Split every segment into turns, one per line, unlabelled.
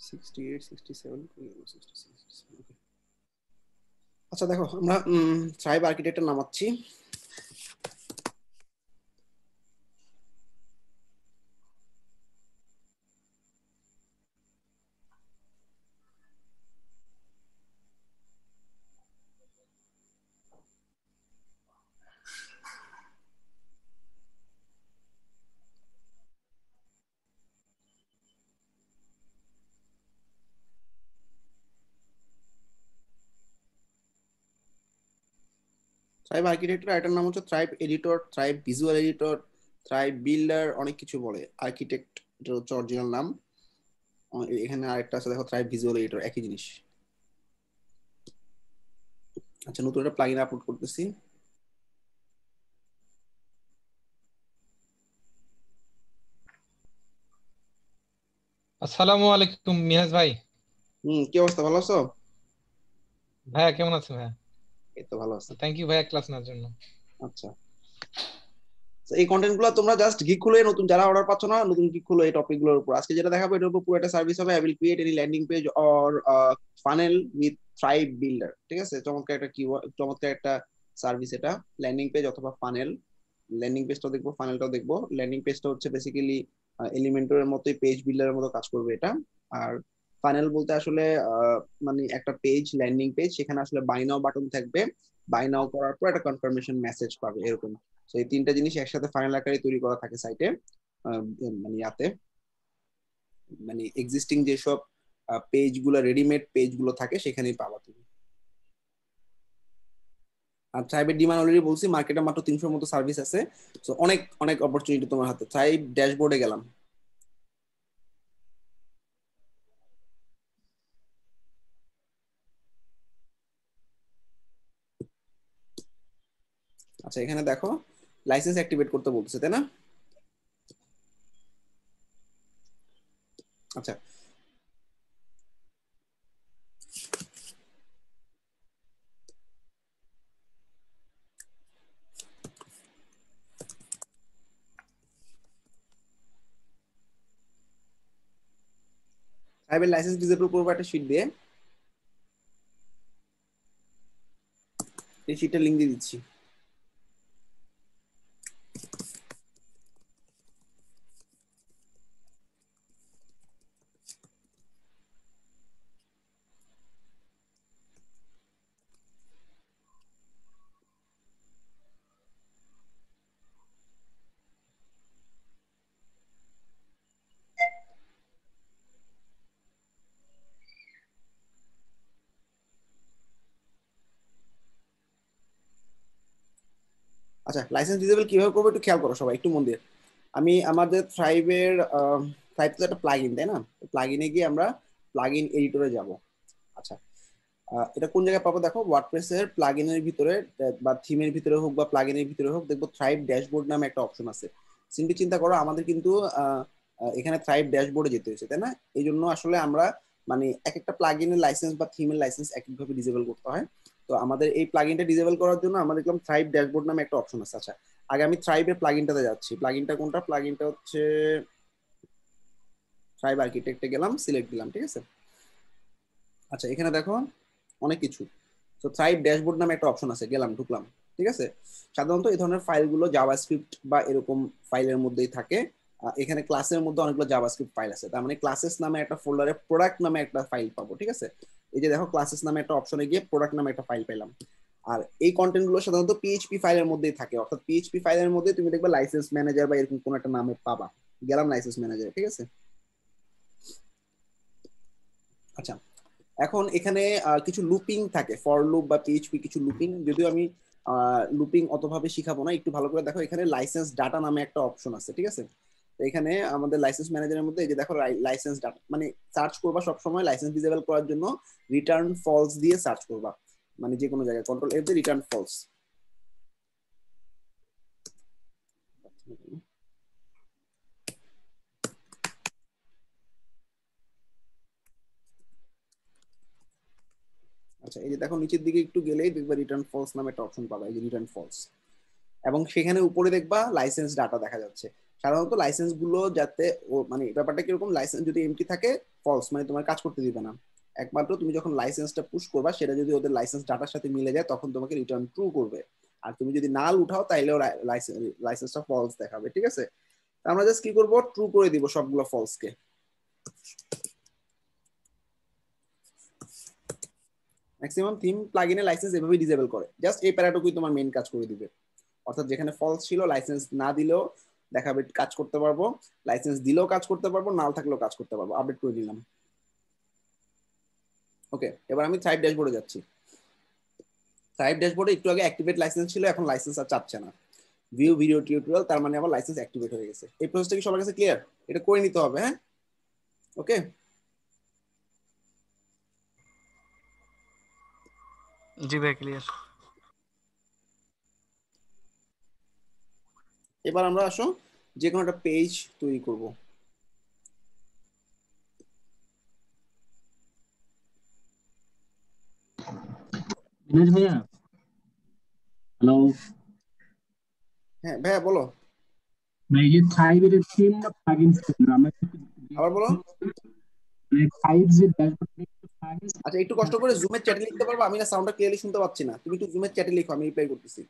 68 67 66 ওকে। আচ্ছা দেখো আমরা ট্রাইব আর্কিটেক্টটা নামাচ্ছি। ট্রাইব আর্কিটেক্টর এটার নাম হচ্ছে tribe editor, tribe visual editor, tribe builder, অনেক কিছু বলে। আর্কিটেক্ট এটা হচ্ছে অরিজিনাল নাম। এখানে আরেকটা আছে দেখো ট্রাইব ভিজুয়াল এডিটর, একই জিনিস। আচ্ছা নতুন একটা প্লাগইন আপলোড করতেছি।
আসসালামু আলাইকুম মিরাজ ভাই।
কি অবস্থা, ভালো আছো?
ভাইয়া কেমন আছেন ভাইয়া?
এই তো ভালো আছি।
থ্যাংক ইউ ভাইয়া ক্লাস নেওয়ার জন্য।
আচ্ছা, তো এই কন্টেন্ট গুলো তোমরা জাস্ট গিগ খুলে, নতুন যারা অর্ডার পাচ্ছ না নতুন গিগ খুলে এই টপিক গুলোর উপর আজকে যেটা দেখাবো এটার উপর পুরো একটা সার্ভিস হবে। I will create any landing page or funnel with thrive builder. ঠিক আছে, চমৎকার একটা কিওয়ার্ড, চমৎকার একটা সার্ভিস এটা। ল্যান্ডিং পেজ অথবা ফানেল, ল্যান্ডিং পেজটাও দেখবো ফানেলটাও দেখবো। ল্যান্ডিং পেজটা হচ্ছে বেসিক্যালি এলিমেন্টরের মতোই পেজ বিল্ডারের মতো কাজ করবে এটা। আর ফানেল বলতে আসলে মানে একটা পেজ, ল্যান্ডিং পেজ, সেখানে আসলে বাই নাও বাটন থাকবে। বাই নাও করার পর একটা কনফার্মেশন মেসেজ পাবে এরকম। তো এই তিনটা জিনিস একসাথে ফাইনাল আকারে তৈরি করা থাকে সাইটে, মানে ইয়াতে, মানে এক্সিস্টিং যেসব পেজ গুলো, রেডিমেড পেজ গুলো থাকে সেখানেই পাবা তুমি। আর ট্রাইবের ডিমান্ড অলরেডি বলছি, মার্কেটে মাত্র 300 মতো সার্ভিস আছে। তো অনেক অনেক অপরচুনিটি তোমার হাতে। ট্রাইব ড্যাশবোর্ডে গেলাম। আচ্ছা এখানে দেখো লাইসেন্স অ্যাক্টিভেট করতে বলতেছে, তাই না? আচ্ছা, ট্রাইবের লাইসেন্স ডিসেবল করবো একটা শিট দিয়ে। এই শিটটা লিঙ্ক দিয়ে দিচ্ছি। আচ্ছা লাইসেন্স ডিসেবল কিভাবে করবো একটু খেয়াল করো সবাই, একটু মন দিয়ে। আমি আমাদের থ্রাইভের, থ্রাইভ তো একটা প্লাগইন তাই না? প্লাগইনে গিয়ে আমরা প্লাগইন এডিটরে যাব। আচ্ছা, এটা কোন জায়গায় পাবো দেখো, ওয়ার্ডপ্রেসের প্লাগইনের ভিতরে বা থিমের ভিতরে হোক বা প্লাগইনের ভিতরে হোক, দেখবো থ্রাইভ ড্যাশবোর্ড নামে একটা অপশন আছে। সিম্পলি চিন্তা করো আমাদের কিন্তু এখানে থ্রাইভ ড্যাশবোর্ডে যেতে হয়েছে তাই না? এই জন্য আসলে আমরা মানে এক একটা প্লাগইনের লাইসেন্স বা থিমের লাইসেন্স এক একভাবে ডিসেবল করতে হয়। তো আমাদের এই প্লাগইনটা ডিসেবল করার জন্য আমরা দেখলাম থ্রাইভ ড্যাশবোর্ড নামে একটা অপশন আছে। আচ্ছা, আগে আমি থ্রাইভের প্লাগইনটাতে যাচ্ছি। প্লাগইনটা কোনটা? প্লাগইনটা হচ্ছে থ্রাইভ আর্কিটেক্টে গেলাম, সিলেক্ট দিলাম, ঠিক আছে। আচ্ছা এখানে দেখো অনেক কিছু। তো থ্রাইভ ড্যাশবোর্ড নামে একটা অপশন আছে, গেলাম, ঢুকলাম, ঠিক আছে। সাধারণত এই ধরনের ফাইলগুলো জাভাস্ক্রিপ্ট বা এরকম ফাইলের মধ্যেই থাকে। এখানে ক্লাসের মধ্যে অনেকগুলো জাভাস্ক্রিপ্ট ফাইল আছে, তার মানে ক্লাসেস নামে একটা ফোল্ডারে প্রোডাক্ট নামে একটা ফাইল পাবো, ঠিক আছে। এই যে দেখো ক্লাসেস নামে একটা অপশনে গিয়ে প্রোডাক্ট নামে একটা ফাইল পেলাম। আর এই কন্টেন্ট গুলো সাধারণত পিএইচপি ফাইলের মধ্যেই থাকে, অর্থাৎ পিএইচপি ফাইলের মধ্যে তুমি দেখবে লাইসেন্স ম্যানেজার বা এরকম কোন একটা নামে পাবা। গেলাম লাইসেন্স ম্যানেজার, ঠিক আছে। আচ্ছা, এখন এখানে কিছু লুপিং থাকে, ফর লুপ বা পিএইচপি কিছু লুপিং, যদিও আমি লুপিং অতভাবে শিখাবো না। একটু ভালো করে দেখো, এখানে লাইসেন্স ডাটা নামে একটা অপশন আছে, ঠিক আছে। তো এখানে আমাদের লাইসেন্স ম্যানেজারের মধ্যে এই যে দেখো লাইসেন্স ডাটা, মানে সার্চ করবা সবসময় লাইসেন্স ডিসেবল করার জন্য রিটার্ন ফলস দিয়ে সার্চ করবা, মানে যে কোনো জায়গায় কন্ট্রোল এফ দিয়ে রিটার্ন ফলস। আচ্ছা এই যে দেখো নিচের দিকে একটু গেলেই দেখবা রিটার্ন ফলস নামে একটা অপশন পাবা, এই যে রিটার্ন ফলস। এবং সেখানে উপরে দেখবা লাইসেন্স ডাটা দেখা যাচ্ছে। সাধারণত লাইসেন্স গুলো যাতে মানে ব্যাপারটা কিরকম, লাইসেন্স যদি এমটি থাকে ফলস, মানে তোমার কাজ করতে দিবে না। একমাত্র তুমি যখন লাইসেন্সটা পুশ করবা, সেটা যদি ওদের লাইসেন্স ডাটার সাথে মিলে যায় তখন তোমাকে রিটার্ন ট্রু করবে। আর তুমি যদি নাল উঠাও তাইলেও লাইসেন্সটা ফলস দেখাবে। ঠিক আছে, আমরা জাস্ট কি করব, ট্রু করে দিব সবগুলো ফলস কে। ম্যাক্সিমাম থিম প্লাগইনে লাইসেন্স এভাবে ডিসেবল করে, জাস্ট এই প্যারাটুকুই তোমার মেইন কাজ করে দিবে। অর্থাৎ যেখানে ফলস ছিল লাইসেন্স না দিলেও দেখাবে কাজ করতে পারবো, লাইসেন্স দিলেও কাজ করতে পারবো, নাল থাকলেও কাজ করতে পারবো। আপডেট করে দিলাম। ওকে, এবার আমি থ্রাইভ ড্যাশবোর্ডে যাচ্ছি। থ্রাইভ ড্যাশবোর্ডে একটু আগে অ্যাক্টিভেট লাইসেন্স ছিল, এখন লাইসেন্স আর চাচ্ছে না। ভিউ ভিডিও টিউটোরিয়াল, তার মানে আবার লাইসেন্স অ্যাক্টিভেট হয়ে গেছে। এই প্রসেসটা কি সবার কাছে ক্লিয়ার? এটা করে নিতে হবে। হ্যাঁ, ওকে।
জি ভাই ক্লিয়ার।
এবার আমরা আসো যে কোনো একটা পেজ তৈরি করব।
দিনেশ ভাইয়া, হ্যালো
হ্যাঁ ভাইয়া বলো।
ভাই, এই যে থ্রাইভের থিম না প্লাগইনস আমরা
আবার বলো।
থ্রাইভ যে ড্যাশবোর্ড প্লাগইনস।
আচ্ছা, একটু কষ্ট করে জুমের চ্যাটে লিখতে পারবো? আমি না সাউন্ডটা ক্লিয়ারলি শুনতে পাচ্ছি না, তুমি একটু জুমের চ্যাটে লিখো, আমি রিপ্লাই করতেছি।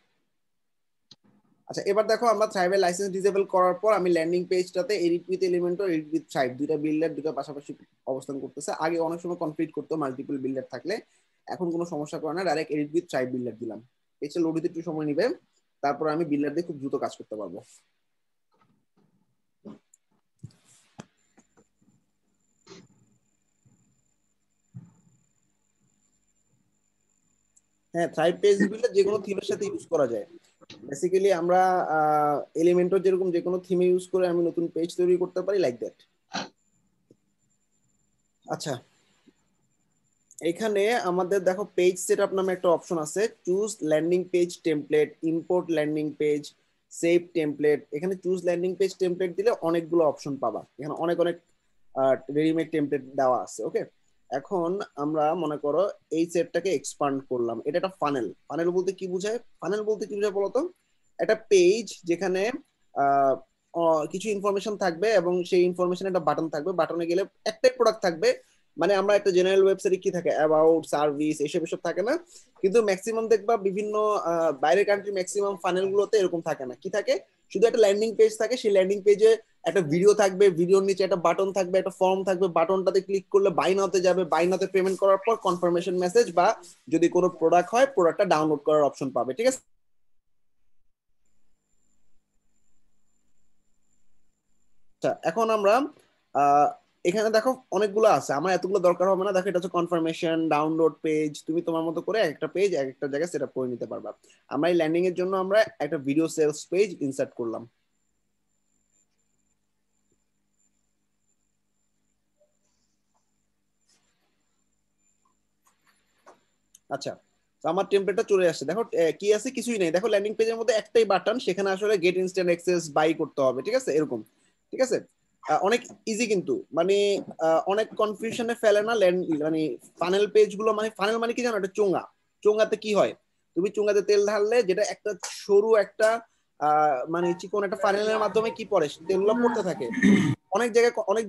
আচ্ছা, এবার দেখো আমরা থ্রাইভের লাইসেন্স ডিসেবল করার পর আমি ল্যান্ডিং পেজটাতে এডিট উইথ এলিমেন্ট ও এডিট উইথ থ্রাইভ দুইটা বিল্ডার দুটো পাশাপাশি অবস্থান করতেছে। আগে অনেক সময় কমপ্লিট করতে মাল্টিপল বিল্ডার থাকলে, এখন কোনো সমস্যা করে না, direct edit with thrive builder দিলাম। পেজটা লোড দিতে একটু সময় নেবে, তারপর আমি বিল্ডার দিয়ে খুব দ্রুত কাজ করতে পারবো। হ্যাঁ, থ্রাইভ পেজ বিল্ডার যে কোনো থিমের সাথে ইউজ করা যায়। বেসিক্যালি আমরা এলিমেন্টর যেরকম যে কোনো থিমে ইউজ করে আমি নতুন পেজ তৈরি করতে পারি, লাইক দ্যাট। আচ্ছা, এখানে আমাদের দেখো পেজ সেটআপ নামে একটা অপশন আছে, choose landing page template, import landing page, save template. এখানে চুজ ল্যান্ডিং পেজ টেমপ্লেট দিলে অনেকগুলো অপশন পাবা, এখানে অনেক অনেক রেডিমেড টেমপ্লেট দেওয়া আছে। ওকে, এখন আমরা মনে করো এই সেটটাকে এক্সপান্ড করলাম, এটা একটা ফানেল। ফানেল বলতে কি বোঝায়? ফানেল বলতে কি বোঝায় বলতো? একটা পেজ যেখানে আহ, কিছু ইনফরমেশন থাকবে এবং সেই ইনফরমেশন একটা বাটন থাকবে, বাটনে গেলে একটাই প্রোডাক্ট থাকবে। মানে আমরা একটা জেনারেল ওয়েবসাইটে কি থাকে, অ্যাবাউট, সার্ভিস, এসব এসব থাকে না? কিন্তু ম্যাক্সিমাম দেখবা বিভিন্ন বাইরের কান্ট্রি ম্যাক্সিমাম ফানেল গুলোতে এরকম থাকে না। কি থাকে? শুধু একটা ল্যান্ডিং পেজ থাকে, সেই ল্যান্ডিং পেজে একটা ভিডিও থাকবে, ভিডিওর নিচে একটা বাটন থাকবে, একটা ফর্ম থাকবে, বাটনটাতে ক্লিক করলে বাই নাওতে যাবে, বাই নাওতে পেমেন্ট করার পর কনফার্মেশন মেসেজ বা যদি কোনো প্রোডাক্ট হয় প্রোডাক্টটা ডাউনলোড করার অপশন পাবে। ঠিক আছে? আচ্ছা, এখন আমরা আহ, এখানে দেখো অনেকগুলো আছে, আমার এতগুলো দরকার হবে না। দেখো এটা হচ্ছে কনফার্মেশন, ডাউনলোড পেজ, তুমি তোমার মতো করে একটা পেজ এক একটা জায়গায় সেট আপ করে নিতে পারবা। আমরা এই ল্যান্ডিং এর জন্য আমরা একটা ভিডিও সেলস পেজ ইনসার্ট করলাম। আচ্ছা, তো আমার টেমপ্লেটটা চলে আসছে। দেখো কি আছে, কিছুই নেই। দেখো ল্যান্ডিং পেজের মধ্যে একটাই বাটন, সেখানে আসলে গেট ইনস্ট্যান্ট অ্যাক্সেস বাই করতে হবে। ঠিক আছে, এরকম। ঠিক আছে, অনেক ইজি কিন্তু, মানে অনেক কনফিউশনে ফেলে না মানে ফানেল পেজ গুলো। মানে ফানেল মানে কি জানো? একটা চোঙা। চোঙাতে কি হয়, তুমি চোঙাতে তেল ঢাললে যেটা একটা সরু একটা মানে চিকন একটা ফানেলের মাধ্যমে কি পড়ে, তেলগুলো পড়তে থাকে। অনেক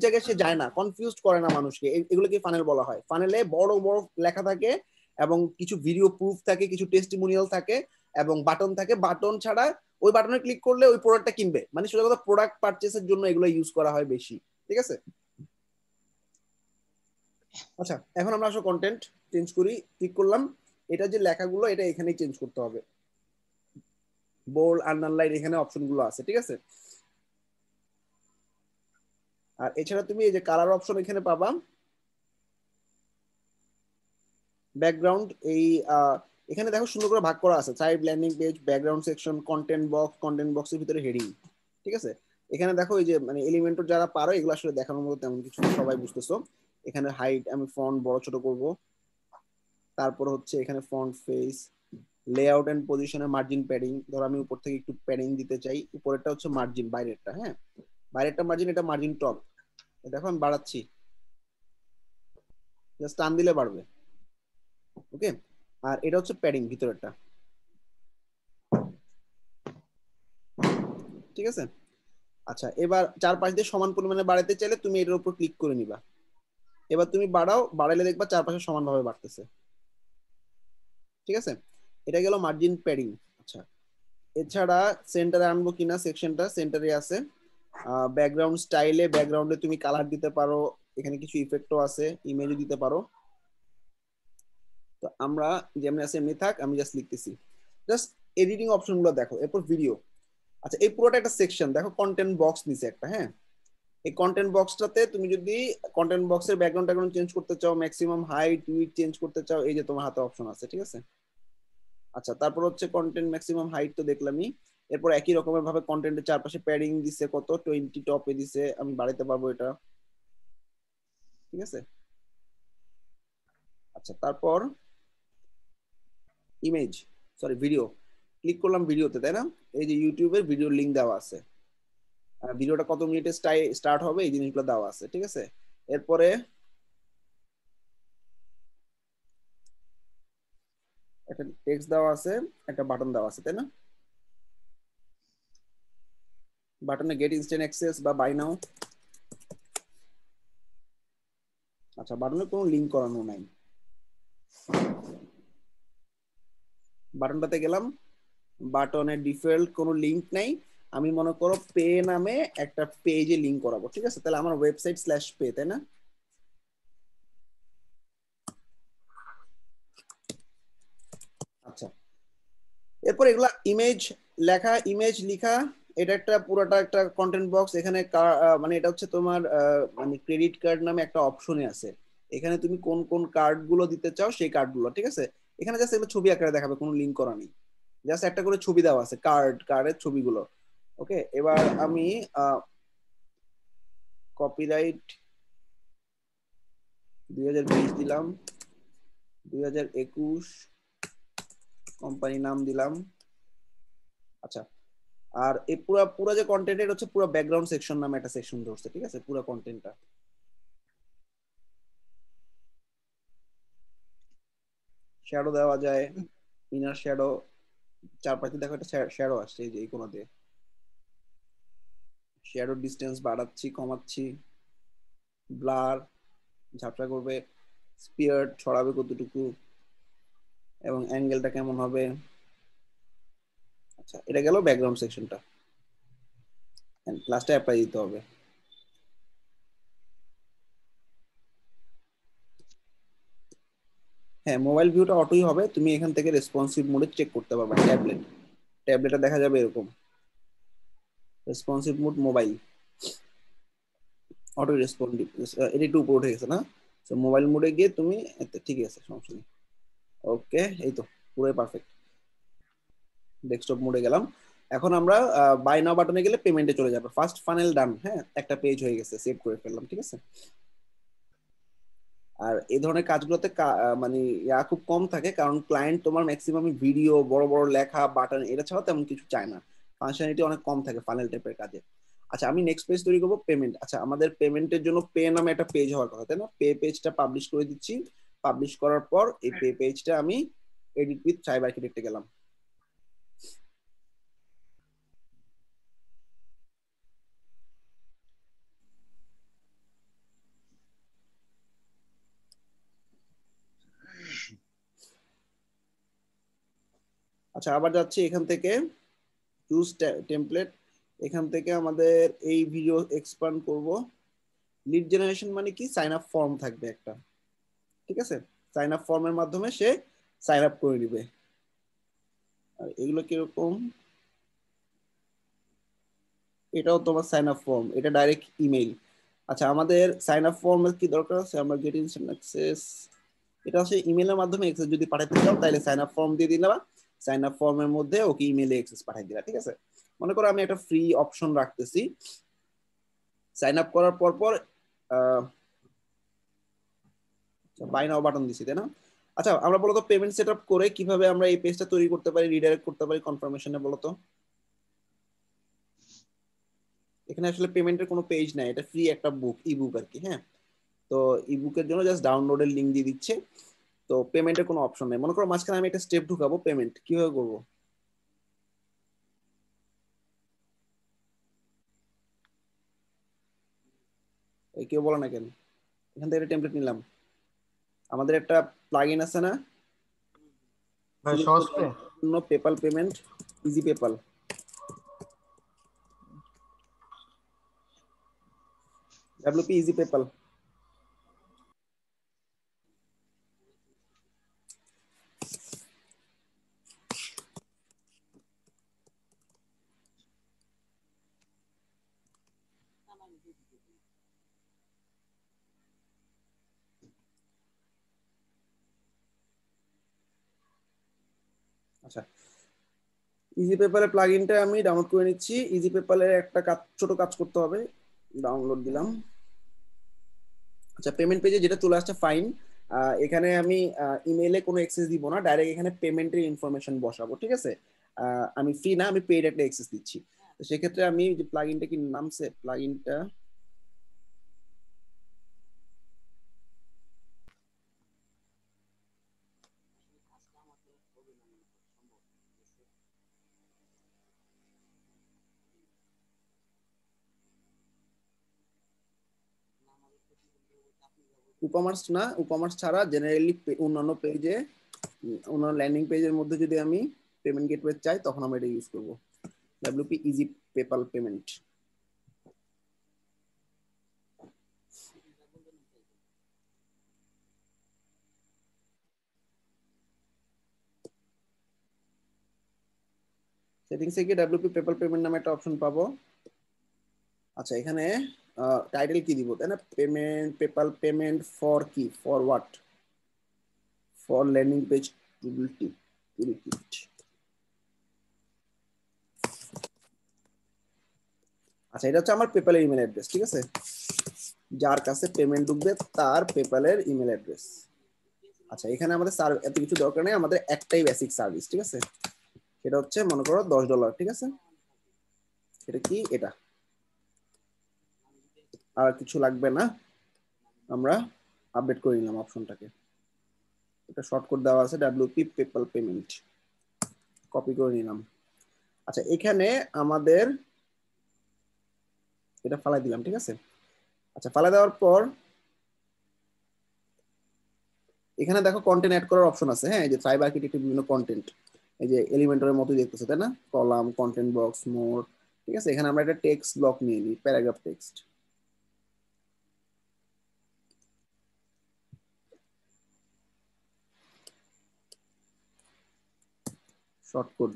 জায়গায় সে যায় না, কনফিউজ করে না মানুষকে। এগুলো কি ফানেল বলা হয়। ফানেলে বড় বড় লেখা থাকে এবং কিছু ভিডিও প্রুফ থাকে, কিছু টেস্টিমোনিয়াল থাকে এবং বাটন থাকে। বাটন ছাড়া ওই বাটনে ক্লিক করলে ওই প্রোডাক্টটা কিনবে, মানে সোজা কথা প্রোডাক্ট পারচেসের জন্য এগুলো ইউজ করা হয় বেশি। ঠিক আছে? আচ্ছা, এখন আমরা আসলে কন্টেন্ট চেঞ্জ করি। ক্লিক করলাম, এটা যে লেখাগুলো এটা এখানেই চেঞ্জ করতে হবে। বোল্ড, আন্ডারলাইন, এখানে অপশনগুলো আছে। ঠিক আছে, আর এছাড়া তুমি এই যে কালার অপশন এখানে পাবা, ব্যাকগ্রাউন্ড। এই এখানে দেখো সুন্দর করে ভাগ করা আছে, side, landing page, background section, content box, content বক্সের ভিতরে হেডিং। ঠিক আছে, এখানে দেখো এই যে মানে এলিমেন্টর যারা পারো এগুলো আসলে দেখানোর মতো তেমন কিছু সবাই বুঝতেছো। এখানে হাইট আমি ফন্ট বড় ছোট করব। তারপর হচ্ছে এখানে ফন্ট ফেস, লেআউট এন্ড পজিশনের মার্জিন প্যাডিং। ধরো আমি উপর থেকে একটু প্যাডিং দিতে চাই, উপরেরটা হচ্ছে মার্জিন, বাইরেরটা। হ্যাঁ, বাইরেরটা মার্জিন, এটা মার্জিন টপ। দেখো আমি বাড়াচ্ছি, জাস্ট টান দিলে বাড়বে। ওকে, আর এটা হচ্ছে প্যাডিং ভিতরেরটা। ঠিক আছে, আচ্ছা এবার চারপাশ দিয়ে সমান পরিমাণে বাড়াতে চাইলে তুমি এটার উপর ক্লিক করে নিবা। এবার তুমি বাড়াও, বাড়াইলে দেখবা চারপাশে সমানভাবে বাড়তেছে। ঠিক আছে, এটা গেল মার্জিন প্যাডিং। আচ্ছা, এছাড়া সেন্টারে আনবো কিনা, সেকশনটা সেন্টারে আছে। ব্যাকগ্রাউন্ড স্টাইলে ব্যাকগ্রাউন্ডে তুমি কালার দিতে পারো, এখানে কিছু ইফেক্টও আছে, ইমেজও দিতে পারো। তো আমরা যেমনি আছে এমনি থাক, আমি জাস্ট লিখতেছি। জাস্ট এডিটিং অপশন গুলো দেখো, এরপর ভিডিও। আচ্ছা, এই পুরোটা একটা সেকশন দেখো, কন্টেন্ট বক্স নিচে একটা, হ্যাঁ। এই কন্টেন্ট বক্সটাতে তুমি যদি কন্টেন্ট বক্সের ব্যাকগ্রাউন্ড চেঞ্জ করতে চাও, ম্যাক্সিমাম হাইট উইডথ চেঞ্জ করতে চাও, এই যে তোমার হাতে অপশন আছে, ঠিক আছে। আচ্ছা, তারপর হচ্ছে কন্টেন্ট ম্যাক্সিমাম হাইট তো দেখলামই। এরপর একই রকমের ভাবে কন্টেন্টের চারপাশে প্যাডিং দিছে কত, 20 টপে দিছে, আমি বাড়াইতে পারবো এটা, ঠিক আছে। আচ্ছা, তারপর ইমেজ, সরি ভিডিও, ক্লিক করলাম ভিডিওতে, তাই না? এই যে ইউটিউবের ভিডিওর লিংক দেওয়া আছে, ভিডিওটা কত মিনিটে স্টার্ট হবে এই জিনিসগুলো দেওয়া আছে, ঠিক আছে। এরপরে একটা টেক্সট দেওয়া আছে, একটা বাটন দেওয়া আছে, তাই না? বাটনে গেট ইনস্ট্যান্ট অ্যাক্সেস বা বাই নাও। আচ্ছা, বাটনে কোনো লিংক করানো নাই, বাটনটাতে গেলাম, বাটনের ডিফল্ট কোনো লিংক নাই। আমি মনে করো পে নামে একটা পেজে লিংক করাবো, ঠিক আছে। তাহলে আমার ওয়েবসাইট স্ল্যাশ পে, তাই না? আচ্ছা, এরপর এগুলা ইমেজ লেখা, ইমেজ লিখা, এটা একটা পুরোটা একটা কন্টেন্ট বক্স। এখানে মানে এটা হচ্ছে তোমার মানে ক্রেডিট কার্ড নামে একটা অপশনে আছে, এখানে তুমি কোন কোন কার্ড গুলো দিতে চাও সেই কার্ড গুলো, ঠিক আছে। এখানে জাস্ট এগুলো ছবি আকারে দেখাবে, কোনো লিংক করা নেই, জাস্ট একটা করে ছবি দেওয়া আছে, কার্ডের ছবিগুলো। ওকে, এবার আমি কপিরাইট 2020 দিলাম, 2021 কোম্পানি নাম দিলাম। আচ্ছা, আর এই পুরো পুরো যে কন্টেন্ট, এটা হচ্ছে পুরো ব্যাকগ্রাউন্ড সেকশন নামে একটা সেকশন ধরছে, ঠিক আছে, পুরো কন্টেন্টটা। শ্যাডো দেওয়া যায়, ইনার শ্যাডো, চারপাশে দেখো একটা শ্যাডো আসছে এই যে এই কোণা দিয়ে, শ্যাডো ডিসটেন্স বাড়াচ্ছি কমাচ্ছি, ব্লার ঝাপসা করবে, স্পিয়ার ছড়াবে কতটুকু, এবং অ্যাঙ্গেলটা কেমন হবে। আচ্ছা, এটা গেল ব্যাকগ্রাউন্ড সেকশনটা, লাস্টে অ্যাপ্লাই দিতে হবে। হ্যাঁ, মোবাইল ভিউটা অটোই হবে, তুমি এখান থেকে রেসপন্সিভ মোডে চেক করতে পারবে। ট্যাবলেটটা দেখা যাবে এরকম, responsive mode mobile, auto responsive, এটা একটু উপরে উঠে গেছে না? তো মোবাইল মোডে গিয়ে তুমি ঠিক আছে, সমস্যা নেই। ওকে, এই তো পুরোই পারফেক্ট। ডেস্কটপ মোডে গেলাম, এখন আমরা বাই নাও বাটনে গেলে পেমেন্টে চলে যাবে। ফার্স্ট ফানেল ডান, হ্যাঁ, একটা পেজ হয়ে গেছে, সেভ করে ফেললাম, ঠিক আছে। আর এই ধরনের কাজগুলোতে মানে খুব কম থাকে, কারণ ক্লায়েন্ট তোমার ম্যাক্সিমাম ভিডিও, বড় বড় লেখা, বাটন, এটা ছাড়া তেমন কিছু চায় না, ফাংশনালিটি অনেক কম থাকে ফানেল টাইপের কাজে। আচ্ছা, আমি নেক্সট পেজ তৈরি করবো পেমেন্ট। আচ্ছা, আমাদের পেমেন্টের জন্য পে নামে একটা পেজ হওয়ার কথা, তাই না? পে পেজটা পাবলিশ করে দিচ্ছি। পাবলিশ করার পর এই পে পেজটা আমি এডিট উইথ সাইবার আর্কিটেক্টে গেলাম। আচ্ছা, আবার যাচ্ছি এখান থেকে চুজ টেমপ্লেট, এখান থেকে আমাদের এই ভিডিও এক্সপান্ড করব। লিড জেনারেশন মানে কি, সাইন আপ ফর্ম থাকবে একটা, ঠিক আছে। সাইন আপ ফর্মের মাধ্যমে সে সাইন আপ করে দিবে। আর এগুলো কিরকম, এটাও তোমার সাইন আপ ফর্ম, এটা ডাইরেক্ট ইমেইল। আচ্ছা, আমাদের সাইন আপ ফর্মের কি দরকার আছে, আমরা গেট ইনস্ট্যান্ট অ্যাক্সেস, এটা হচ্ছে ইমেইলের মাধ্যমে অ্যাক্সেস যদি পাঠাতে চাও তাহলে সাইন আপ ফর্ম দিয়ে দিলা, সাইন আপ ফর্মের মধ্যে ওকে ইমেইলে অ্যাক্সেস পাঠিয়ে দিলা, ঠিক আছে। মনে করো আমি একটা ফ্রি অপশন রাখতেছি, সাইন আপ করার পর পর বাই নাও বাটন দিছি, তাই না? আচ্ছা, আমরা বলতো পেমেন্ট সেট আপ করে কিভাবে আমরা এই পেজটা তৈরি করতে পারি, রিডাইরেক্ট করতে পারি কনফার্মেশনে, বলতো। এখানে আসলে পেমেন্টের কোনো পেজ নাই, এটা ফ্রি একটা বুক, ই বুক আর কি, হ্যাঁ। তো ই বুকের জন্য জাস্ট ডাউনলোডের লিংক দিয়ে দিচ্ছে, তো পেমেন্টের কোনো অপশন নেই। মনে করো মাঝখানে আমি একটা স্টেপ ঢুকাবো, পেমেন্ট কিভাবে করবো, কেউ বলে না কেন? এখান থেকে একটা টেমপ্লেট নিলাম। আমাদের একটা প্লাগইন আছে না
ভাই সহজ পে
জন্য, PayPal payment, easy PayPal. WP easy PayPal. আচ্ছা, ইজি পেপালের প্লাগইনটা আমি ডাউনলোড করে নিচ্ছি। ইজি পেপালের একটা কাজ, ছোট কাজ করতে হবে। ডাউনলোড দিলাম। আচ্ছা, পেমেন্ট পেজে যেটা চলে আসছে ফাইন। এখানে আমি ইমেইলে কোনো অ্যাক্সেস দিব না, ডাইরেক্ট এখানে পেমেন্টের ইনফরমেশন বসাবো, ঠিক আছে? আমি ফ্রি না, আমি পেইড একটা অ্যাক্সেস দিচ্ছি। তো সেক্ষেত্রে আমি যে প্লাগইনটা কি নামছে, প্লাগইনটা উপমার্স না, উপমার্স ছাড়া জেনারেলি অন্যান্য পেজে, অন্যান্য ল্যান্ডিং পেজের মধ্যে যদি আমি পেমেন্ট গেটওয়ে চাই তখন আমরা এটা ইউজ করবো। WP easy PayPal payment. সেটিংসে গিয়ে WP পেপাল পেমেন্ট নামে একটা অপশন পাবো। আচ্ছা, এখানে টাইটেল কি দিব, তাই না? পেমেন্ট, পেপাল পেমেন্ট ফর কি, for what, for landing page toolkit. আচ্ছা, এটা হচ্ছে আমার পেপালের ইমেল অ্যাড্রেস, ঠিক আছে? যার কাছে পেমেন্ট ঢুকবে তার পেপালের ইমেল অ্যাড্রেস। আচ্ছা, এখানে আমাদের এত কিছু দরকার নেই, আমাদের একটাই বেসিক সার্ভিস, ঠিক আছে? সেটা হচ্ছে মনে করো $10, ঠিক আছে? এটা কি, এটা আর কিছু লাগবে না, আমরা আপডেট করে নিলাম অপশনটাকে। এটা শর্টকাট দেওয়া আছে WP পেপাল পেমেন্ট, কপি করে নিলাম। আচ্ছা, এখানে আমাদের এটা ফালাই দিলাম, ঠিক আছে? আচ্ছা, ফালাই দেওয়ার পর এখানে দেখো কন্টেন্ট অ্যাড করার অপশন আছে। হ্যাঁ, এই যে থ্রাইভ আর্কিটেক্টের বিভিন্ন কন্টেন্ট, এই যে এলিমেন্টরের মতোই দেখতেছো, তাই না? কলাম, কন্টেন্ট বক্স, মোর, ঠিক আছে? এখানে আমরা একটা টেক্সট ব্লক নিয়ে নিই, paragraph text. Short code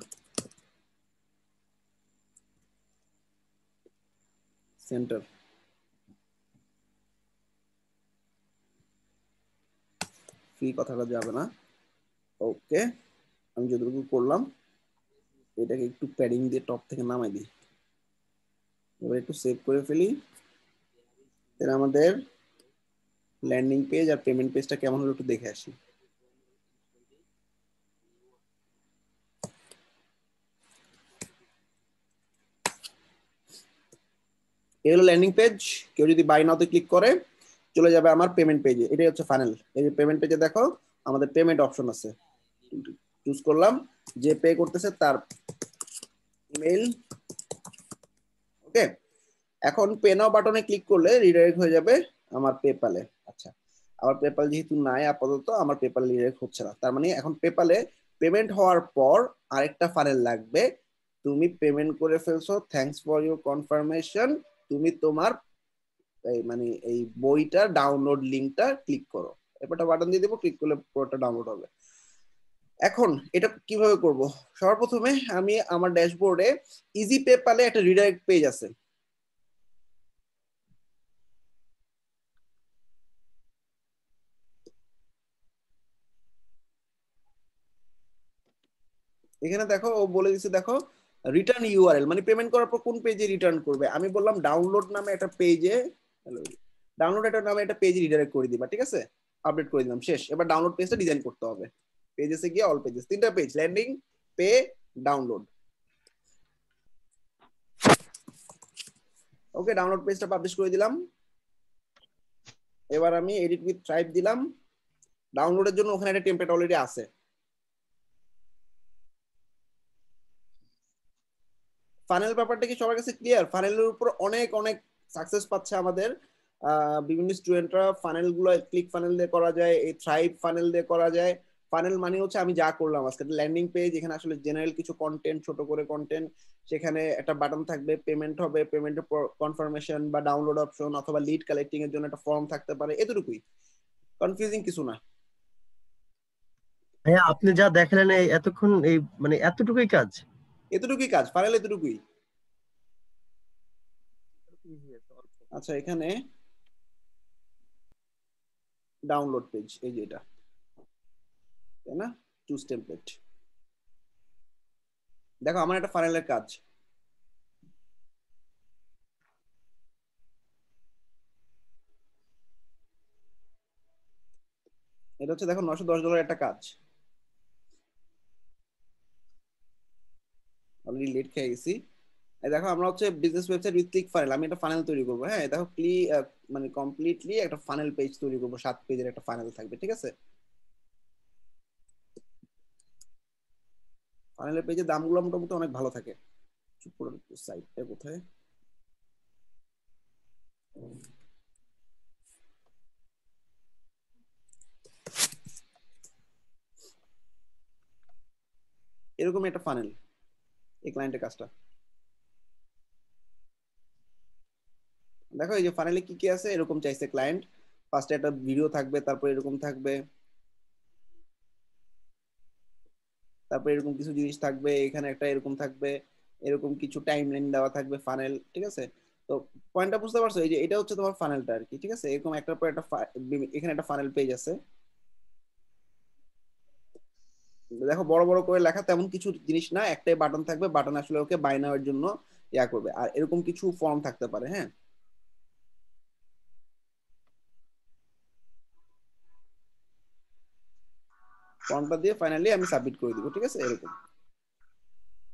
centre, free কথাটা যাবে না। ওকে, আমি যতটুকু করলাম এটাকে একটু প্যাডিং দিয়ে টপ থেকে নামাই দিই। এবার একটু সেভ করে ফেলি। আমাদের ল্যান্ডিং পেজ আর পেমেন্ট পেজটা কেমন হলো একটু দেখে আসি। এই হলো ল্যান্ডিং পেজ। কেউ যদি বাই নাওতে ক্লিক করে চলে যাবে আমার পেমেন্ট পেজে। এটাই হচ্ছে ফাইনাল। এই যে পেমেন্ট পেজে দেখো আমাদের পেমেন্ট অপশন আছে, চুজ করলাম। যে পে করতেছে তার ইমেল। ওকে, এখন পে নাও বাটনে ক্লিক করলে রিডাইরেক্ট হয়ে যাবে আমার পেপালে। আচ্ছা, আমার পেপাল যেহেতু নাই আপাতত, আমার পেপাল রিডাইরেক্ট হচ্ছে না। তার মানে এখন পেপালে পেমেন্ট হওয়ার পর আরেকটা ফাইল লাগবে। তুমি পেমেন্ট করে ফেলছো, থ্যাঙ্কস ফর ইউর কনফার্মেশন। তুমি তোমার মানে এই বইটার ডাউনলোড লিঙ্কটা ক্লিক করো। এরপরটা বাটন দিয়ে দেবো, ক্লিক করলে পুরোটা ডাউনলোড হবে। এখন এটা কিভাবে করব? সর্বপ্রথমে আমি আমার ড্যাশবোর্ডে ইজি পেপালে একটা রিডাইরেক্ট পেজ আছে। এখানে দেখো ও বলে দিচ্ছে, দেখো রিটার্ন ইউআরএল, মানে পেমেন্ট করার পর কোন পেজে রিটার্ন করবে। আমি বললাম ডাউনলোড নামে একটা পেজে, ডাউনলোড একটা নামে একটা পেজ রিডাইরেক্ট করে দিবা, ঠিক আছে? আপডেট করে দিলাম, শেষ। এবার ডাউনলোড পেজটা ডিজাইন করতে হবে। পেজেসে গিয়ে অল পেজেস, তিনটা পেজ, ল্যান্ডিং, পে, ডাউনলোড। ওকে, ডাউনলোড পেজটা পাবলিশ করে দিলাম। এবার আমি এডিট উইথ ট্রাইব দিলাম। ডাউনলোডের জন্য ওখানে একটা টেমপ্লেট অলরেডি আছে। ফানেল ব্যাপারটা কি সবার কাছে ক্লিয়ার? ফানেলের উপর অনেক অনেক সাকসেস পাচ্ছে আমাদের বিভিন্ন স্টুডেন্টরা ফানেল গুলো ক্লিক ফানেল দিয়ে করা যায়, এই থ্রাইভ ফানেল দিয়ে করা যায়। ফানেল মানে হচ্ছে আমি যা করলাম আজকে ল্যান্ডিং পেজ, এখানে আসলে জেনারেল কিছু কন্টেন্ট, ছোট করে কন্টেন্ট, সেখানে একটা বাটন থাকবে, পেমেন্ট হবে, পেমেন্টের কনফার্মেশন বা ডাউনলোড অপশন অথবা লিড কালেক্টিং এর জন্য একটা ফর্ম থাকতে পারে, এতটুকুই, কনফিউজিং কিছু না।
ভাইয়া আপনি যা দেখালেন এই এতক্ষণ এই মানে এতটুকুই কাজ?
এতটুকুই কাজ, ফানেল এতটুকুই। আচ্ছা এখানে ডাউনলোড পেজ, এই যে এটা, তাই না, চুজ টেমপ্লেট। দেখো আমার একটা ফানেলের কাজ, এটা হচ্ছে দেখো $910 একটা কাজ, অলরেডি লেট খেয়ে গেছি। এই দেখো আমরা হচ্ছে business website with click funnel, আমি একটা ফানেল তৈরি করবো। হ্যাঁ দেখো মানে কমপ্লিটলি একটা ফানেল পেজ তৈরি করবো, 7 পেজের একটা ফানেল থাকবে, ঠিক আছে। ফানেলের পেজের দামগুলো মোটামুটি অনেক ভালো থাকে। সাইটটা কোথায়, এরকম একটা ফানেল, এই ক্লায়েন্টের কাজটা দেখো। এই যে ফানেলে কি কি আছে, এরকম চাইছে ক্লায়েন্ট। ফার্স্টে একটা ভিডিও থাকবে, তারপর এরকম থাকবে, তারপর এরকম কিছু জিনিস থাকবে, এখানে একটা এরকম থাকবে, এরকম কিছু টাইমলাইন দেওয়া থাকবে ফানেল, ঠিক আছে। তো পয়েন্টটা বুঝতে পারছো, এই যে এটা হচ্ছে তোমার ফানেলটা আর কি, ঠিক আছে। এরকম একটার পর একটা এখানে একটা ফানেল পেজ আছে, দেখো বড় বড় করে লেখা, তেমন কিছু জিনিস না, একটাই বাটন থাকবে, বাটন আসলে ওকে বাই নাও এর জন্য ইয়া করবে, আর এরকম কিছু ফর্ম থাকতে পারে। হ্যাঁ ফর্মটা দিয়ে ফাইনালি আমি সাবমিট করে দিব, ঠিক আছে, এরকম।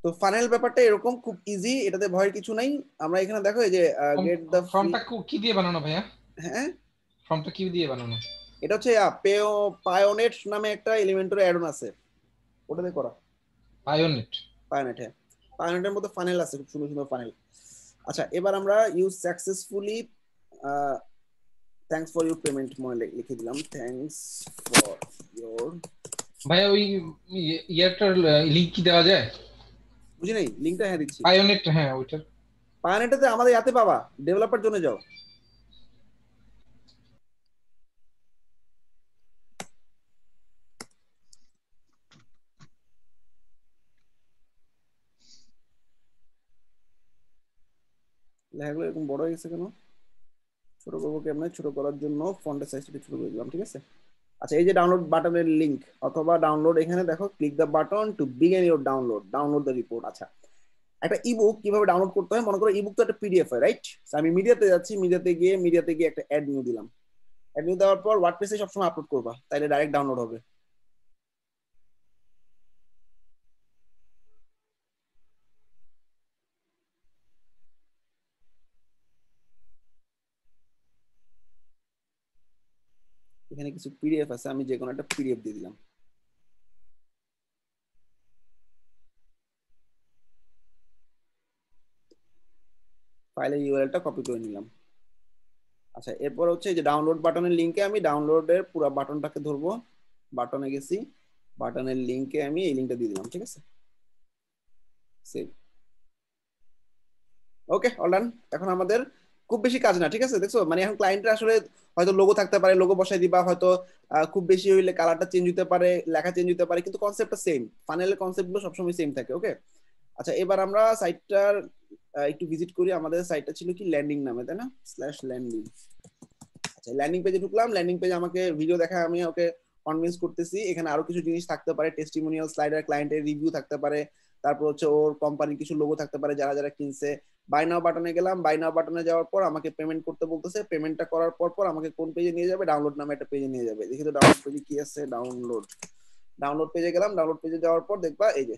তো ফাইনাল ব্যাপারটা এরকম, খুব ইজি, এটাতে ভয়ের কিছু নাই। আমরা এখানে দেখো এই যে গেট দ্য ফ্রি।
ফর্মটা কি দিয়ে বানানো ভাইয়া?
হ্যাঁ
ফর্মটা কি দিয়ে বানানো?
এটা হচ্ছে পায়োনেট নামে একটা এলিমেন্টর অ্যাড অন আছে, ওটাতে করা।
পায়োনেট?
পায়োনেট, হ্যাঁ, পায়োনেটের মধ্যে ফানেল আছে, খুব সুন্দর সুন্দর ফানেল। আচ্ছা এবার আমরা use successfully, thanks for your payment মনে লিখে দিলাম, থ্যাঙ্কস ফর ইউর।
ভাইয়া ওই ইয়ারটার লিংক কি দেওয়া যায়?
বুঝি নাই, লিঙ্কটা হ্যাঁ দিচ্ছি।
পায়োনেট, হ্যাঁ ওইটার।
পায়োনেটাতে আমাদের ইয়াতে পাবা, ডেভেলপার জন্য যাও। লেখাগুলো এরকম বড় হয়ে গেছে কেন, ছোট করবো কেমনে, ছোট করার জন্য ফন্টের সাইজটা ছোট করে দিলাম, ঠিক আছে। আচ্ছা এই যে ডাউনলোড বাটনের লিংক অথবা ডাউনলোড, এখানে দেখো click the button to begin your download, download the report. আচ্ছা একটা ইবুক কিভাবে ডাউনলোড করতে হয়, মনে করো ইবুক তো একটা পিডিএফ হয়, রাইট। আমি মিডিয়াতে যাচ্ছি, মিডিয়াতে গিয়ে একটা অ্যাড নিউ দিলাম, অ্যাড নিউ দেওয়ার পর ওয়ার্ডপ্রেসে সবসময় আপলোড করবা, তাইলে ডাইরেক্ট ডাউনলোড হবে। এখানে কিছু পিডিএফ আছে, আমি যে কোনো একটা পিডিএফ দিয়ে দিলাম। ফাইলের ইউআরএলটা কপি করে নিলাম। আচ্ছা এরপর হচ্ছে যে ডাউনলোড বাটনের লিংকে আমি ডাউনলোডের পুরো বাটনটাকে ধরবো, বাটনে গেছি, বাটনের লিংকে আমি এই লিংকটা দিয়ে দিলাম, ঠিক আছে, সেভ। Okay all done. এখন আমাদের খুব বেশি কাজ না, ঠিক আছে, দেখছো মানে এখন ক্লায়েন্টের আসলে হয়তো লোগো থাকতে পারে, লোগো বসাই দিবা, হয়তো খুব বেশি হইলে কালারটা চেঞ্জ হতে পারে, লেখা চেঞ্জ হতে পারে, কিন্তু কনসেপ্টটা সেম, ফানেলের কনসেপ্ট গুলো সবসময় সেম থাকে। ওকে আচ্ছা এবার আমরা সাইটটার একটু ভিজিট করি। আমাদের সাইটটা ছিল কি ল্যান্ডিং নামে, তাই না, স্ল্যাশ ল্যান্ডিং। আচ্ছা ল্যান্ডিং পেজে ঢুকলাম, ল্যান্ডিং পেজে আমাকে ভিডিও দেখা, আমি ওকে কনভিন্স করতেছি। এখানে আরো কিছু জিনিস থাকতে পারে, টেস্টিমোনিয়াল, স্লাইডার, ক্লায়েন্টের রিভিউ থাকতে পারে, তারপর হচ্ছে ওর কোম্পানির কিছু লোগো থাকতে পারে যারা যারা কিনছে। বাই নাও বাটনে গেলাম, বাই নাও বাটনে যাওয়ার পর আমাকে পেমেন্ট করতে বলতেছে, পেমেন্টটা করার পর আমাকে কোন পেজে নিয়ে যাবে, ডাউনলোড নামে একটা পেজে নিয়ে যাবে। দেখি তো ডাউনলোড পেজে কি আছে, ডাউনলোড, ডাউনলোড পেজে গেলাম, ডাউনলোড পেজে যাওয়ার পর দেখবা এই যে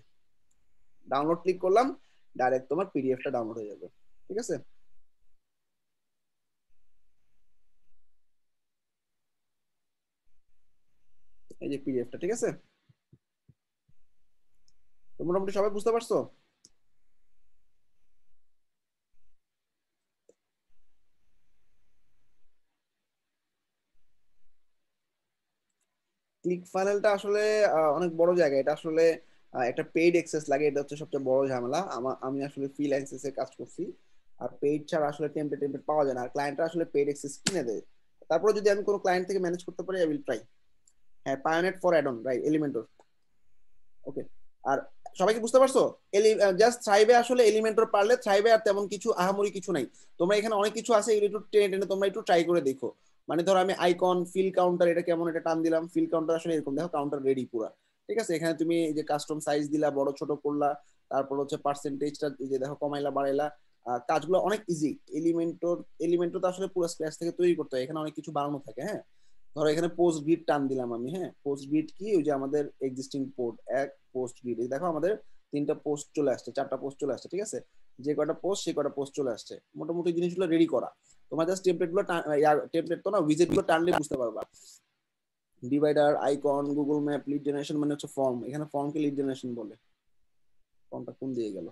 ডাউনলোড ক্লিক করলাম, ডাইরেক্ট তোমার পিডিএফটা ডাউনলোড হয়ে যাবে, ঠিক আছে। এই যে পিডিএফটা, ঠিক আছে, তো মোটামুটি সবাই বুঝতে পারছো। ক্লিক ফানেলটা আসলে অনেক বড় জায়গা। এটা আসলে একটা পেইড অ্যাক্সেস লাগে, এটা হচ্ছে সবচেয়ে বড় ঝামেলা। আমি আসলে ফ্রিল্যান্সেসে কাজ করছি, আর পেইড ছাড়া আসলে টেমপ্লেট পাওয়া যায় না, আর ক্লায়েন্টরা আসলে পেইড অ্যাক্সেস কিনে দেয়। তারপরে যদি আমি কোনো ক্লায়েন্ট থেকে ম্যানেজ করতে পারি, আই উইল ট্রাই। হ্যাঁ, পায়োনেট for add on, right, Elementor. Okay. আর সবাই কি বুঝতে পারছো? জাস্ট থ্রাইভে আসলে এলিমেন্টর পারলে থ্রাইভে আর তেমন কিছু আহামরি কিছু নাই। তোমরা এখানে অনেক কিছু আছে, এগুলো একটু টেনে টেনে তোমরা একটু ট্রাই করে দেখো। মানে ধরো আমি আইকন, ফিল কাউন্টার, এটা কেমন, এটা টান দিলাম, ফিল কাউন্টার আসলে এরকম, দেখো কাউন্টার রেডি পুরা। ঠিক আছে, এখানে তুমি এই যে কাস্টম সাইজ দিলা, বড় ছোট করলা, তারপর হচ্ছে পার্সেন্টেজটা এই যে দেখো কমাইলা বাড়াইলা। কাজগুলো অনেক ইজি। এলিমেন্টর তো আসলে পুরো স্ক্র্যাচ থেকে তৈরি করতে হয়, এখানে অনেক কিছু বানানো থাকে। হ্যাঁ, ধরো এখানে পোস্ট গ্রিড টান দিলাম আমি। হ্যাঁ, পোস্ট গ্রিড কি, ওই যে আমাদের এক্সিস্টিং পোর্ট এক পোস্ট গ্রিড, দেখো আমাদের 3টা পোস্ট চলে আসছে, 4টা পোস্ট চলে আসছে। ঠিক আছে, যে কটা পোস্ট সে কটা পোস্ট চলে আসছে। মোটামুটি জিনিসগুলো রেডি করা। তোমার জাস্ট টেমপ্লেট গুলো, টেমপ্লেট তো না, উইজেট গুলো টানলে বুঝতে পারবা। Divider, icon, Google map, lead generation মানে হচ্ছে ফর্ম। এখানে ফর্মকে লিড জেনারেশন বলে। ফর্মটা কোন দিয়ে গেল?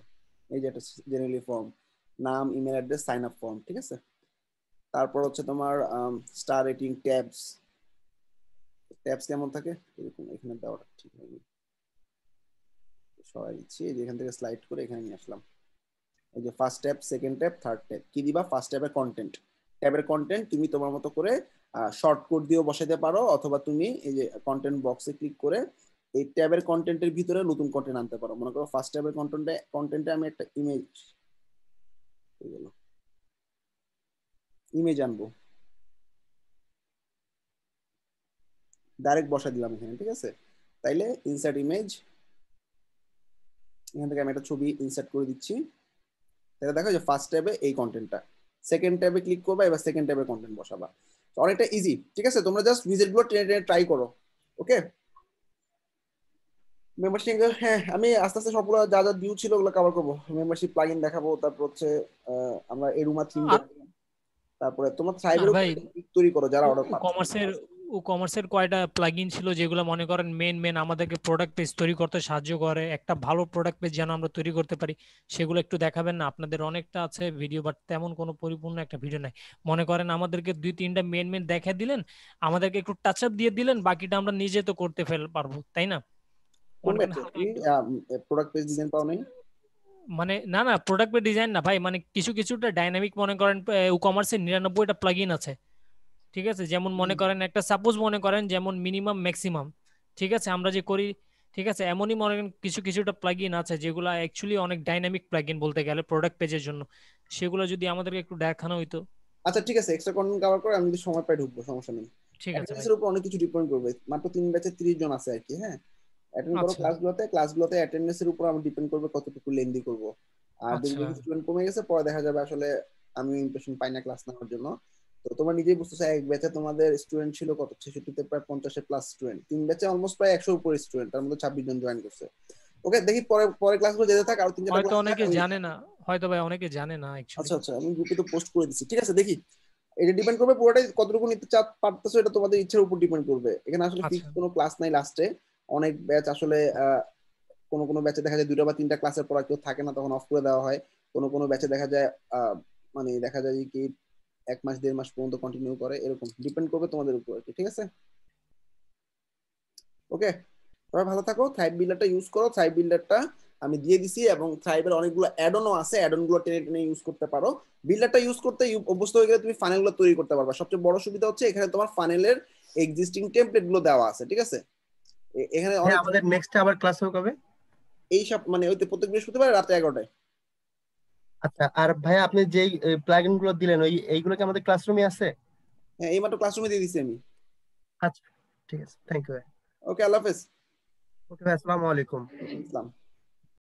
এই যে একটা জেনারেলি ফর্ম, নাম, email address, sign up form. ঠিক আছে, তারপর হচ্ছে তোমার স্টার রেটিং, ট্যাবস। ট্যাবস কেমন থাকে এরকম, এখানে দেওয়াটা ঠিক হয়নি, সরাই দিচ্ছি। এই যে এখান থেকে স্লাইড করে এখানে নিয়ে আসলাম। এই যে first tab, second tab, third tab. কি দিবা? ফার্স্ট ট্যাবের কন্টেন্ট। ট্যাবের কন্টেন্ট তুমি তোমার মতো করে শর্ট কোড দিয়েও বসাতে পারো, অথবা তুমি এই যে কন্টেন্ট বক্সে ক্লিক করে এই ট্যাবের কন্টেন্টের ভিতরে নতুন কন্টেন্ট আনতে পারো। মনে করো ফার্স্ট ট্যাবের কন্টেন্টে আমি একটা ইমেজ আনবো, ডাইরেক্ট বসা দিলাম এখানে। ঠিক আছে, তাইলে ইনসার্ট ইমেজ, এখান থেকে আমি একটা ছবি ইনসার্ট করে দিচ্ছি। তাহলে দেখো যে ফার্স্ট ট্যাবে এই কন্টেন্টটা, সেকেন্ড ট্যাবে ক্লিক করবা, এবার সেকেন্ড ট্যাবে কন্টেন্ট বসাবা। অনেকটা ইজি। ঠিক আছে, তোমরা জাস্ট উইজেট গুলো টেনে টেনে ট্রাই করো। ওকে। মেম্বারশিপ, হ্যাঁ আমি আস্তে আস্তে সবগুলো যা যা ডিউ ছিল ওগুলো কভার করবো। মেম্বারশিপ প্লাগইন দেখাবো, তারপর হচ্ছে আমরা এরুমা থিম
আর
দেখবো। তারপরে তোমার
আর
থ্রাইভের উপর
ভাই
তৈরি করো যারা অর্ডার
ও
পাচ্ছ।
কমার্সের কয়টা প্লাগইন ছিল যেগুলো মনে করেন মেন আমাদেরকে প্রোডাক্ট পেজ তৈরি করতে সাহায্য করে, একটা ভালো প্রোডাক্ট পেজ যেন আমরা তৈরি করতে পারি, সেগুলো একটু দেখাবেন না? আপনাদের অনেকটা আছে ভিডিও, বাট তেমন কোনো পরিপূর্ণ একটা ভিডিও নাই। মনে করেন আমাদেরকে 2-3টা মেন দেখা দিলেন, আমাদেরকে একটু টাচ আপ দিয়ে দিলেন, বাকিটা আমরা নিজে তো করতে পারবো, তাই না?
কোন
মনে করেন
ব্যাচে
হালকা
তুমি
একটু,
প্রোডাক্ট পেজ ডিজাইন পাও নাই?
মানে না প্রোডাক্ট ডিজাইন না ভাই, মানে কিছুটা ডাইনামিক, মনে করেন ই কমার্সের 99টা প্লাগইন আছে। ঠিক আছে, যেমন মনে করেন একটা সাপোজ মনে করেন যেমন মিনিমাম ম্যাক্সিমাম, ঠিক আছে, আমরা যে করি, ঠিক আছে, এমনই মনে করেন কিছুটা প্লাগইন আছে যেগুলো অ্যাকচুয়ালি অনেক ডাইনামিক প্লাগইন বলতে গেলে প্রোডাক্ট পেজের জন্য। সেগুলো যদি আমাদেরকে একটু দেখানো হইতো।
আচ্ছা ঠিক আছে, এক্সট্রা কন্টেন্ট কভার করে আমি যদি সময় পাই ঢুকবো, সমস্যা নেই।
ঠিক আছে ভাই।
অ্যাটেন্ডেন্সের উপর অনেক কিছু ডিপেন্ড করবে। মাত্র 3 ব্যাচে 30 জন আছে আর কি। হ্যাঁ, অ্যাটেন্ড করো
আচ্ছা
ক্লাসগুলোতে অ্যাটেন্ডেন্সের উপর আমি ডিপেন্ড করবে কতটুকু লেন্দি করব। আর যদি
আচ্ছা।
দেখি স্টুডেন্ট কমে গেছে, পরে দেখা যাবে আসলে আমি ইমপ্রেশন পাই না ক্লাস নেওয়ার জন্য। তো তোমরা নিজেই বুঝতেছো, এক ব্যাচে তোমাদের স্টুডেন্ট ছিল কত, 66-তে প্রায় 50-এর প্লাস স্টুডেন্ট। 3 ব্যাচে অলমোস্ট প্রায় 100 উপর স্টুডেন্ট, তার মধ্যে 26 জন জয়েন করছে। ওকে, দেখি পরে পরে ক্লাসগুলো যেতে থাক, আর 3-4টা
হয়তো
ক্লাস থাক
অনেকে
আমি।
জানে না, হয়তো ভাই অনেকে জানে না অ্যাকচুয়ালি।
আচ্ছা আচ্ছা, আমি গ্রুপে তো পোস্ট করে দিচ্ছি। ঠিক আছে, দেখি। এটা ডিপেন্ড করবে পুরোটাই কতটুকু নিতে পারতেছো, এটা তোমাদের ইচ্ছার উপর ডিপেন্ড করবে। এখানে আসলে
আচ্ছা
ফিক্স কোনো ক্লাস নাই লাস্টে। অনেক ব্যাচ আসলে কোনো ব্যাচে দেখা যায় 2টা বা 3টা ক্লাসের পর আর কেউ থাকে না, তখন অফ করে দেওয়া হয়। কোনো ব্যাচে দেখা যায় মানে দেখা যায় কি 1 মাস 1.5 মাস পর্যন্ত কন্টিনিউ করে, এরকম ডিপেন্ড করবে তোমাদের উপর আর কি। ঠিক আছে, ওকে। সবাই ভালো থাকো, থ্রাইভ বিল্ডারটা ইউজ করো। থ্রাইভ বিল্ডারটা আমি দিয়ে দিছি, এবং থ্রাইভের অনেকগুলো অ্যাডনও আছে, অ্যাডন গুলো টেনে টেনে ইউজ করতে পারো। বিল্ডারটা ইউজ করতে অভ্যস্ত হয়ে গেলে তুমি ফানেলগুলো তৈরি করতে পারবা। সবচেয়ে বড় সুবিধা হচ্ছে এখানে তোমার ফানেলের এক্সিস্টিং টেমপ্লেট গুলো দেওয়া আছে। ঠিক আছে, এখানে
হ্যাঁ,
অনেক
আমাদের নেক্সট আবার ক্লাস হবে কবে?
এই সব মানে ওই তো প্রত্যেক বৃহস্পতিবার রাতে 11টায়।
আচ্ছা, আর ভাইয়া আপনি যেই প্লাগইন গুলো দিলেন এইগুলো কি আমাদের ক্লাসরুমে আছে?
হ্যাঁ, এইমাত্র ক্লাসরুমে দিয়ে দিছি আমি।
আচ্ছা, ঠিক আছে, থ্যাংক ইউ।
ওকে, আল্লাহ হাফেজ।
ওকে ভাই, আসসালামু আলাইকুম।
ইসলাম।